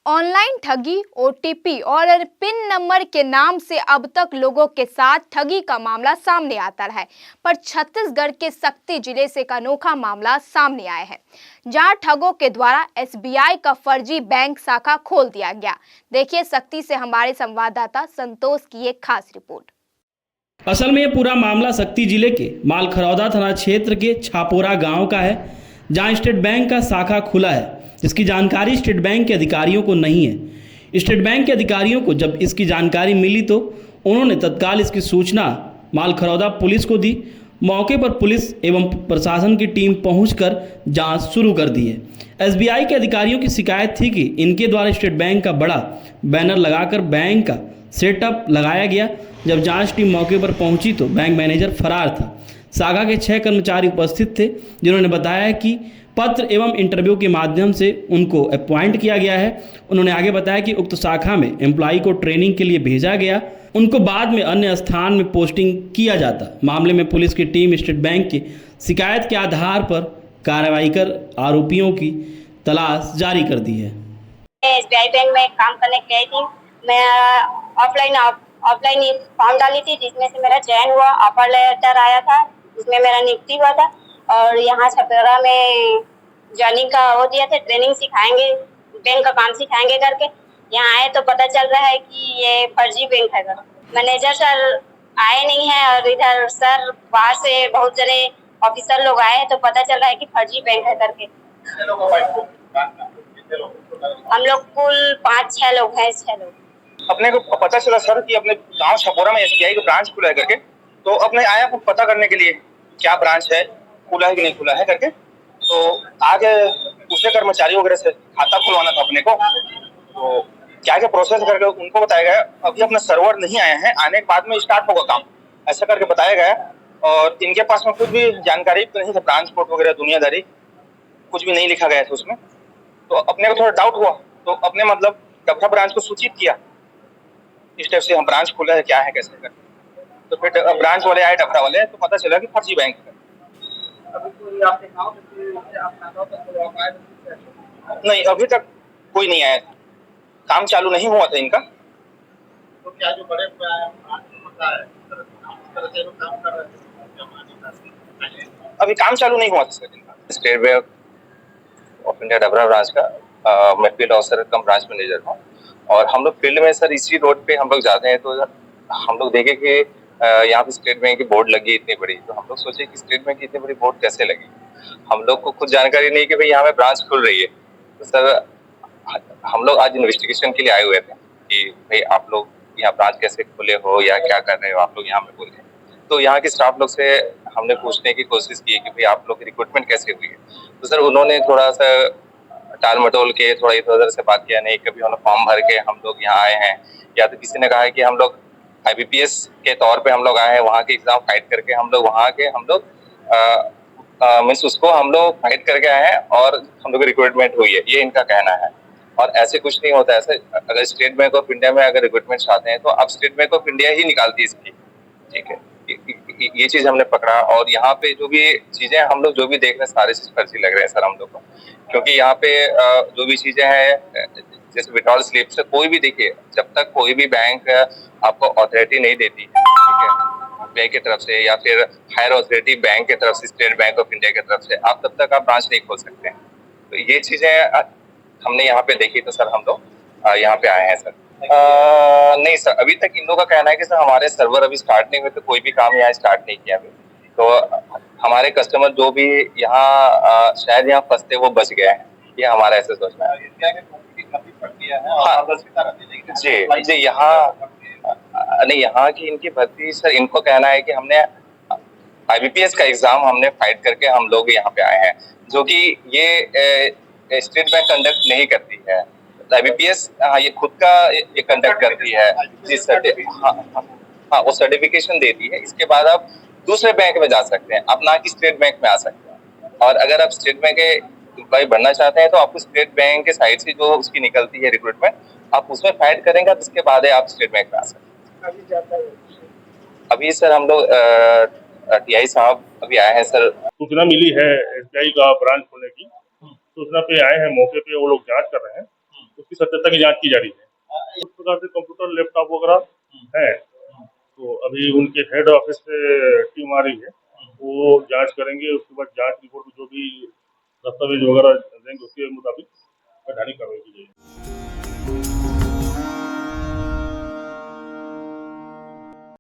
Online ठगी, OTP और pin number के नाम से अब तक लोगों के साथ ठगी का मामला सामने आता रहा है। पर छत्तीसगढ़ के सक्ती जिले से एक अनोखा मामला सामने आया है, जहां ठगों के द्वारा एसबीआई का फर्जी बैंक शाखा खोल दिया गया। देखिए सक्ती से हमारे संवाददाता संतोष की एक खास रिपोर्ट। असल में ये पूरा मामला सक्ती जिले के मालखरौदा थाना क्षेत्र के छापोरा गांव का है, जहां स्टेट बैंक का शाखा खुला है, जिसकी जानकारी स्टेट बैंक के अधिकारियों को नहीं है। स्टेट बैंक के अधिकारियों को जब इसकी जानकारी मिली तो उन्होंने तत्काल इसकी सूचना मालखरौदा पुलिस को दी। मौके पर पुलिस एवं प्रशासन की टीम पहुंचकर जांच शुरू कर दी है। एसबीआई के अधिकारियों की शिकायत थी कि इनके द्वारा स्टेट बैंक का बड़ा बैनर लगाकर बैंक का सेटअप लगाया गया। जब जांच टीम मौके पर पहुंची तो बैंक मैनेजर फरार था। शाखा के 6 कर्मचारी उपस्थित थे, जिन्होंने बताया कि पत्र एवं इंटरव्यू के माध्यम से उनको अपॉइंट किया गया है। उन्होंने आगे बताया कि उक्त शाखा में एम्प्लॉय को ट्रेनिंग के लिए भेजा गया, उनको बाद में अन्य स्थान में पोस्टिंग किया जाता। मामले में पुलिस की टीम स्टेट बैंक की शिकायत के आधार पर कार्रवाई कर आरोपियों की तलाश जारी कर दी है। एसबीआई बैंक में काम करने के लिए आई थी। मैं ऑफलाइन फॉर्म डाली थी, जिसमें से मेरा चयन हुआ, ऑफर लेटर आया था, जिसमें मेरा नियुक्ति हुआ था। और यहाँ छपरा में जॉइनिंग का वो दिया था, ट्रेनिंग सिखाएंगे, बैंक का काम सिखाएंगे करके। यहाँ आए तो पता चल रहा है कि ये फर्जी बैंक है। मैनेजर सर आए नहीं है और इधर सर बाहर से बहुत सारे ऑफिसर लोग आए, तो पता चल रहा है कि फर्जी बैंक है करके। हम लोग कुल 5-6 लोग हैं, 6 लोग। अपने को पता चला सर कि अपने गांव छपोरा में एसबीआई का ब्रांच खुला है करके, तो अपने आया पता करने के लिए क्या ब्रांच है, खुला है कि नहीं खुला है करके। तो आगे दूसरे कर्मचारियों वगैरह से खाता खुलवाना था अपने को, तो क्या क्या प्रोसेस करके उनको बताया गया। अभी अपना सर्वर नहीं आया है, आने के बाद में स्टार्ट होगा काम, ऐसा करके बताया गया। और इनके पास में कुछ भी जानकारी तो नहीं था, ब्रांच कोड वगैरह दुनियादारी कुछ भी नहीं लिखा गया था उसमें। तो अपने को थोड़ा डाउट हुआ, तो अपने मतलब डबरा ब्रांच को सूचित किया इस टाइप से हम ब्रांच खोला है, क्या है कैसे कर। तो फिर ब्रांच वाले आए, डबरा वाले, तो पता चला कि फर्जी बैंक है। नहीं, अभी तक कोई नहीं आया था, काम चालू नहीं हुआ था इनका। तो क्या जो बड़े अभी काम चालू नहीं हुआ था सर इनका। State bank of India Dabra branch का मैं फील्ड ऑफिसर कम ब्रांच मैनेजर हूँ। और हम लोग फील्ड में सर इसी रोड पे हम लोग जाते हैं, तो हम लोग देखे कि यहाँ पे स्टेट बैंक की बोर्ड लगी इतनी बड़ी। तो हम लोग सोचे कि स्टेट बैंक की इतनी बड़ी बोर्ड कैसे लगी। हम लोग को खुद जानकारी नहीं कि भाई यहाँ पे ब्रांच खुल रही है। तो सर हम लोग आज इन्वेस्टिगेशन के लिए आए हुए थे कि भाई आप लोग यहाँ ब्रांच कैसे खुले हो या क्या कर रहे हो, आप लोग यहाँ पे बोल रहे। तो यहाँ के स्टाफ लोग से हमने पूछने की कोशिश की कि भाई आप लोग की रिक्रूटमेंट कैसे हुई है। तो सर उन्होंने थोड़ा सा टाल मटोल के थोड़ा इधर उधर से बात किया, नहीं कभी हम लोग फॉर्म भर के हम लोग यहाँ आए हैं, या तो किसी ने कहा है कि हम लोग IBPS के तौर पे हम लोग आए हैं, वहाँ के एग्जाम फाइट करके हम लोग वहाँ के हम लोग मीन्स उसको हम लोग फाइट करके आए हैं और हम लोग रिक्रूटमेंट हुई है, ये इनका कहना है। और ऐसे कुछ नहीं होता। ऐसे अगर स्टेट बैंक ऑफ इंडिया में अगर रिक्रूटमेंट आते हैं तो अब स्टेट बैंक ऑफ इंडिया ही निकालती है इसकी, ठीक है। ये चीज हमने पकड़ा। और यहाँ पे जो भी चीजें हम लोग जो भी देख रहे हैं सारे चीज फर्जी लग रहे हैं सर हम लोग को, क्योंकि यहाँ पे जो भी चीजें हैं जैसे विड्रॉल स्लिप से कोई भी देखिए, जब तक कोई भी बैंक आपको अथॉरिटी नहीं देती है, ठीक है, बैंक की तरफ से या फिर हायर अथॉरिटी बैंक की तरफ से, स्टेट बैंक ऑफ इंडिया की तरफ से, आप तब तक आप ब्रांच नहीं खोल सकते हैं। तो ये चीजें हमने यहाँ पे देखी, तो सर हम लोग यहाँ पे आए हैं सर। नहीं सर, अभी तक इन लोगों का कहना है कि सर हमारे सर्वर अभी स्टार्ट नहीं हुए, तो कोई भी काम यहाँ स्टार्ट नहीं किया अभी। तो हमारे कस्टमर जो भी यहाँ शायद यहाँ फंसते वो बच गए हैं, ये हमारा ऐसे सोचना है। हाँ जी जी, यहाँ नहीं, यहाँ की इनकी भर्ती सर, इनको कहना है कि हमने IBPS का एग्जाम हमने फाइट करके हम लोग यहाँ पे आए हैं, जो कि ये स्टेट बैंक कंडक्ट नहीं करती है। IBPS ये खुद का ये कंडक्ट करती है जी सर। हाँ, वो सर्टिफिकेशन देती है, इसके बाद आप दूसरे बैंक में जा सकते हैं, आप ना कि स्टेट बैंक में आ सकते हैं। और अगर आप स्टेट बैंक के एम्प्लॉय बनना चाहते हैं तो आपको स्टेट बैंक के साइड से जो उसकी निकलती है रिक्रूटमेंट, आप उसमें फाइट करेंगे, उसके बाद आप स्टेट बैंक में आ सकते हैं। अभी सर हम लोग TI साहब अभी आए हैं सर। सूचना मिली है SBI का ब्रांच खोलने की, सूचना पे आए हैं, मौके पे वो लोग जांच कर रहे हैं। उसकी उसकी सत्यता की जांच की जा रही है। इस प्रकार से कंप्यूटर लैपटॉप वगैरह है, तो अभी उनके हेड ऑफिस से टीम आ रही है, वो जांच करेंगे। उसके बाद जांच रिपोर्ट में जो भी दस्तावेज वगैरह देंगे उसके मुताबिक वैधानिक कार्रवाई की जाएगी।